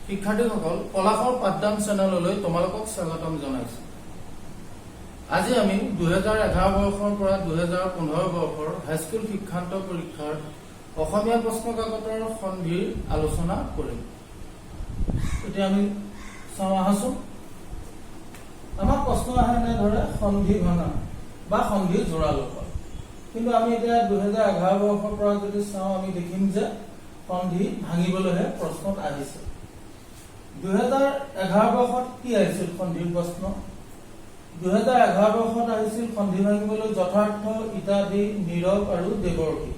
শিক্ষাৰ্থীসকল কলাশৰ পাঠদান চেনেললৈ তোমালোকক স্বাগতম জনাইছো। আজি আমি 2011 বৰ্ষৰ পৰা 2015 বৰ্ষৰ হাইস্কুল শিক্ষান্ত পৰীক্ষাৰ অসমীয়া প্ৰশ্ন কাকতৰ সন্ধিৰ আলোচনা কৰিম। এতিয়া আমি চাওঁ আহাচোন। আমাৰ প্ৰশ্ন আহে এনেদৰে সন্ধি ভঙা বা সন্ধি জোৰালোপা। কিন্তু আমি এতিয়া 2011 বৰ্ষৰ পৰা যদি চাওঁ আমি দেখিম যে সন্ধি ভাঙিবলৈহে প্ৰশ্নত আহিছে। 2011 বৰ্ষত কি আহিছিল সন্ধিৰ প্ৰশ্ন? 2011 বৰ্ষত আহিছিল সন্ধি ভাঙিবলৈ যথাৰ্থ, ইত্যাদি, নীৰৱ আৰু দেৱৰ্ষী।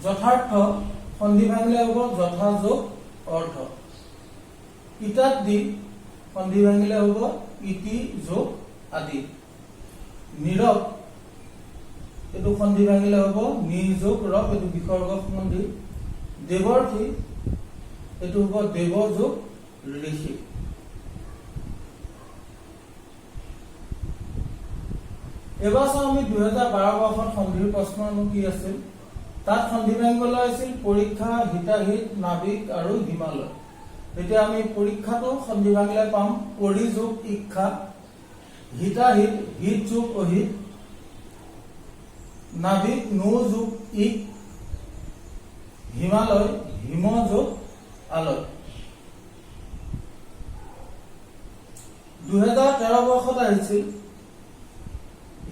যথাৰ্থ সন্ধি ভাঙিলে হ'ব যথাযোগ অৰ্থ। ইত্যাদি সন্ধি ভাঙিলে হ'ব ইতি যোগ আদি। নীৰৱ এইটো সন্ধি ভাঙিলে হ'ব নি যোগ ৰৱ, এইটো বিসৰ্গ সন্ধি। দেৱৰ্ষী এইটো হ'ব দেৱ যোগ ঋষি। এবাৰ চাওঁ আমি 2012 বৰ্ষত সন্ধিৰ প্ৰশ্ননো কি আছিল। তাত সন্ধি ভাঙিবলৈ আছিল পৰীক্ষা, হিতাহিত, নাবিক আৰু হিমালয়। এতিয়া আমি পৰীক্ষাটো সন্ধি ভাঙিলে পাম পৰি যোগ ইক্ষা, হিতাহিত হিত যোগ অহিত, নাবিক নৌ যোগ ইক, হিমালয় হিম যোগ আলয়। 2013 বৰ্ষত আহিছিল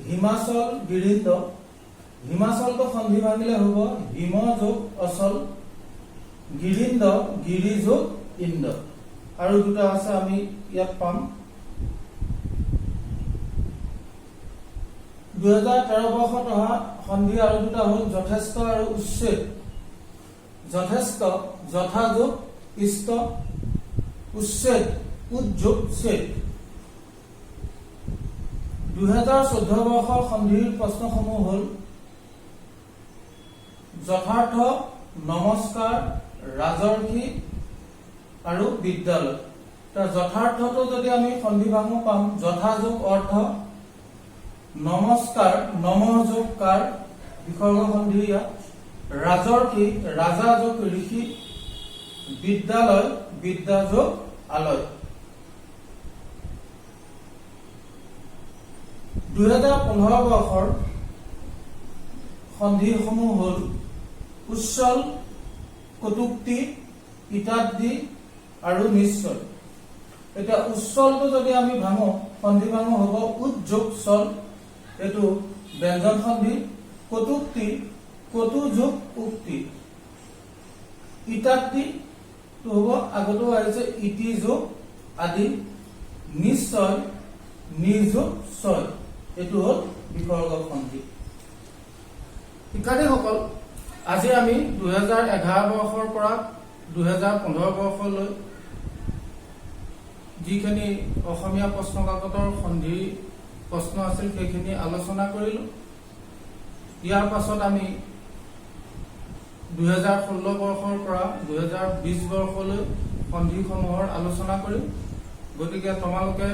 হিমাচল গিৰিন্দ। হিমাচলটো সন্ধি ভাঙিলে হ'ব হিম যোগ অচল, গিৰিন্দ গিৰি যোগ ইন্দ। আৰু দুটা আছে আমি ইয়াত পাম। 2013 বৰ্ষত অহা সন্ধি আৰু দুটা হ'ল যথেষ্ট আৰু উচ্ছেদ। যথেষ্ট যথাযোগ ইষ্ট, উচ্ছেদ উদ্যোগ ছেদ। 2014 বৰ্ষৰ সন্ধিৰ প্ৰশ্নসমূহ হ'ল যথাৰ্থ, নমস্কাৰ, ৰাজৰ্ষি আৰু বিদ্যালয়। যথাৰ্থটো যদি আমি সন্ধি ভাঙো পাম যথাযোগ অৰ্থ, নমস্কাৰ নম যোগ কাৰ, বিসৰ্গ সন্ধি ইয়াত। ৰাজৰ্ষি ৰাজা যোগ ঋষি, বিদ্যালয় বিদ্যা যোগ আলয়। 2015 বৰ্ষৰ সন্ধিসমূহ হ'ল উচ্চল, কটুক্তি, ইত্যাদি আৰু নিশ্চয়। এতিয়া উচ্চলটো যদি আমি ভাঙো সন্ধি ভাঙো হ'ব উদ্যোগ চল, এইটো ব্যঞ্জন সন্ধি। কটুক্তি কটু যোগ উক্তি। ইত্যাদি হ'ব আগতো আহিছে ইতি যোগ আদি। নিশ্চয় নিযোগ ছয়, এইটো হ'ল বিসৰ্গ সন্ধি। শিক্ষাৰ্থীসকল আজি আমি 2011 বৰ্ষৰ পৰা 2015 বৰ্ষলৈ যিখিনি অসমীয়া প্ৰশ্ন কাকতৰ সন্ধি প্ৰশ্ন আছিল সেইখিনি আলোচনা কৰিলো। ইয়াৰ পাছত আমি 2016 বৰ্ষৰ পৰা 2020 বৰ্ষলৈ সন্ধিসমূহৰ আলোচনা কৰিম। গতিকে তোমালোকে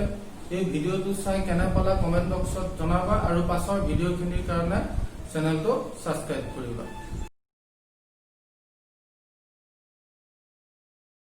এই ভিডিঅ'টো চাই কেনে পালা কমেণ্ট বক্সত জনাবা আৰু পাছৰ ভিডিঅ'খিনিৰ কাৰণে চেনেলটো ছাবস্ক্ৰাইব কৰিবা।